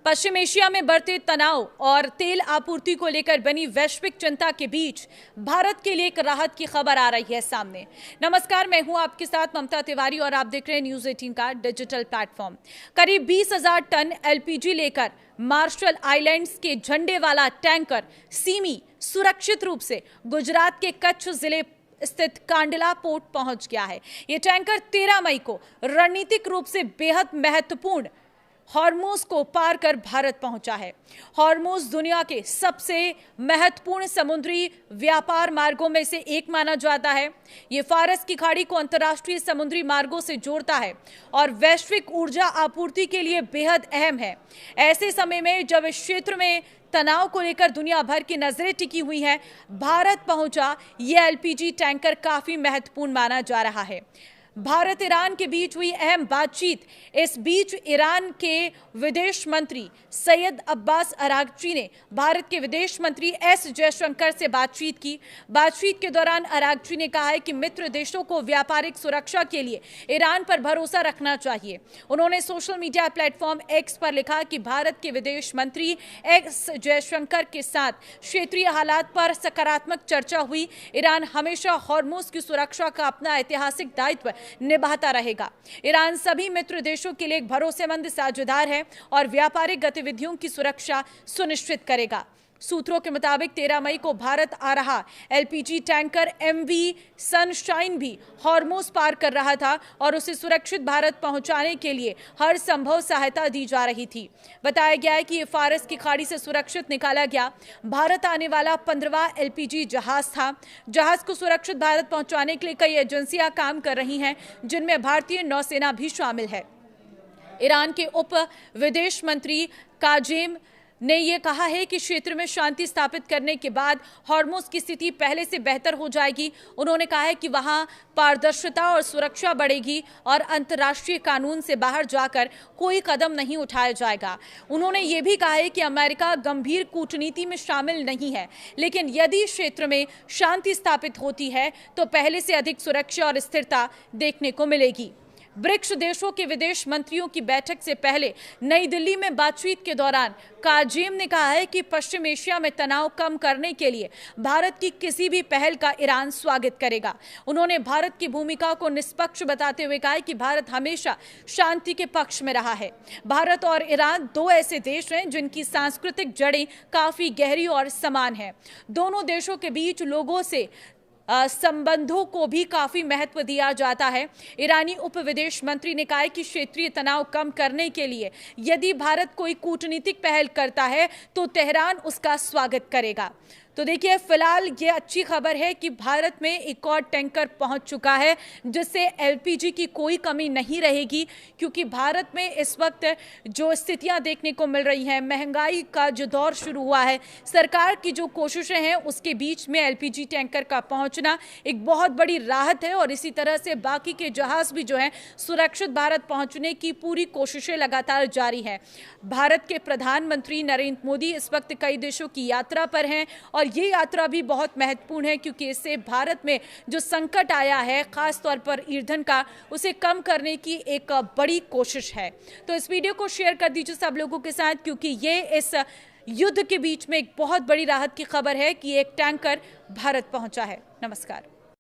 पश्चिम Asia में बढ़ते तनाव और तेल आपूर्ति को लेकर बनी वैश्विक चिंता के बीच भारत के लिए एक राहत की खबर आ रही है सामने। नमस्कार, मैं हूं आपके साथ ममता तिवारी और आप देख रहे हैं न्यूज़ 18 का डिजिटल प्लेटफॉर्म। करीब 20,000 टन एलपीजी लेकर मार्शल आइलैंड्स के झंडे वाला टैंकर सीमी सुरक्षित रूप से गुजरात के कच्छ जिले स्थित कांडला पोर्ट पहुंच गया है। यह टैंकर 13 मई को रणनीतिक रूप से बेहद महत्वपूर्ण हॉर्मुज को पार कर भारत पहुंचा है। हॉर्मुज दुनिया के सबसे महत्वपूर्ण समुद्री व्यापार मार्गों में से एक माना जाता है। ये फारस की खाड़ी को अंतर्राष्ट्रीय समुद्री मार्गों से जोड़ता है और वैश्विक ऊर्जा आपूर्ति के लिए बेहद अहम है। ऐसे समय में जब इस क्षेत्र में तनाव को लेकर दुनिया भर की नजरें टिकी हुई हैं, भारत पहुंचा यह एलपीजी टैंकर काफी महत्वपूर्ण माना जा रहा है। भारत ईरान के बीच हुई अहम बातचीत। इस बीच ईरान के विदेश मंत्री सैयद अब्बास अरागची ने भारत के विदेश मंत्री एस जयशंकर से बातचीत की। बातचीत के दौरान अरागची ने कहा है कि मित्र देशों को व्यापारिक सुरक्षा के लिए ईरान पर भरोसा रखना चाहिए। उन्होंने सोशल मीडिया प्लेटफॉर्म एक्स पर लिखा कि भारत के विदेश मंत्री एस जयशंकर के साथ क्षेत्रीय हालात पर सकारात्मक चर्चा हुई। ईरान हमेशा हॉर्मुज की सुरक्षा का अपना ऐतिहासिक दायित्व निभाता रहेगा। ईरान सभी मित्र देशों के लिए एक भरोसेमंद साझेदार है और व्यापारिक गतिविधियों की सुरक्षा सुनिश्चित करेगा। सूत्रों के मुताबिक 13 मई को भारत आ रहा एलपीजी टैंकर एमवी सनशाइन भी हॉर्मुज पार कर रहा था और उसे सुरक्षित भारत पहुंचाने के लिए हर संभव सहायता दी जा रही थी। बताया गया है कि ये फारस की खाड़ी से सुरक्षित निकाला गया भारत आने वाला 15वां एलपीजी जहाज था। जहाज को सुरक्षित भारत पहुंचाने के लिए कई एजेंसियां काम कर रही हैं, जिनमें भारतीय नौसेना भी शामिल है। ईरान के उप विदेश मंत्री काजेम ने यह कहा है कि क्षेत्र में शांति स्थापित करने के बाद हॉर्मुज की स्थिति पहले से बेहतर हो जाएगी। उन्होंने कहा है कि वहां पारदर्शिता और सुरक्षा बढ़ेगी और अंतर्राष्ट्रीय कानून से बाहर जाकर कोई कदम नहीं उठाया जाएगा। उन्होंने ये भी कहा है कि अमेरिका गंभीर कूटनीति में शामिल नहीं है, लेकिन यदि क्षेत्र में शांति स्थापित होती है तो पहले से अधिक सुरक्षा और स्थिरता देखने को मिलेगी। ब्रिक्स देशों के विदेश मंत्रियों की बैठक से पहले नई दिल्ली में बातचीत के दौरान काजेम ने कहा है कि पश्चिम एशिया में तनाव कम करने के लिए भारत की किसी भी पहल का ईरान स्वागत करेगा। उन्होंने भारत की भूमिका को निष्पक्ष बताते हुए कहा कि भारत हमेशा शांति के पक्ष में रहा है। भारत और ईरान दो ऐसे देश हैं जिनकी सांस्कृतिक जड़ें काफी गहरी और समान हैं। दोनों देशों के बीच लोगों से संबंधों को भी काफी महत्व दिया जाता है। ईरानी उप विदेश मंत्री ने कहा कि क्षेत्रीय तनाव कम करने के लिए यदि भारत कोई कूटनीतिक पहल करता है तो तेहरान उसका स्वागत करेगा। तो देखिए, फिलहाल ये अच्छी खबर है कि भारत में एक और टैंकर पहुंच चुका है, जिससे एलपीजी की कोई कमी नहीं रहेगी, क्योंकि भारत में इस वक्त जो स्थितियां देखने को मिल रही हैं, महंगाई का जो दौर शुरू हुआ है, सरकार की जो कोशिशें हैं उसके बीच में एलपीजी टैंकर का पहुंचना एक बहुत बड़ी राहत है। और इसी तरह से बाकी के जहाज भी जो हैं सुरक्षित भारत पहुंचने की पूरी कोशिशें लगातार जारी हैं। भारत के प्रधानमंत्री नरेंद्र मोदी इस वक्त कई देशों की यात्रा पर हैं और ये यात्रा भी बहुत महत्वपूर्ण है, क्योंकि इससे भारत में जो संकट आया है खास तौर पर ईंधन का, उसे कम करने की एक बड़ी कोशिश है। तो इस वीडियो को शेयर कर दीजिए सब लोगों के साथ, क्योंकि ये इस युद्ध के बीच में एक बहुत बड़ी राहत की खबर है कि एक टैंकर भारत पहुंचा है। नमस्कार।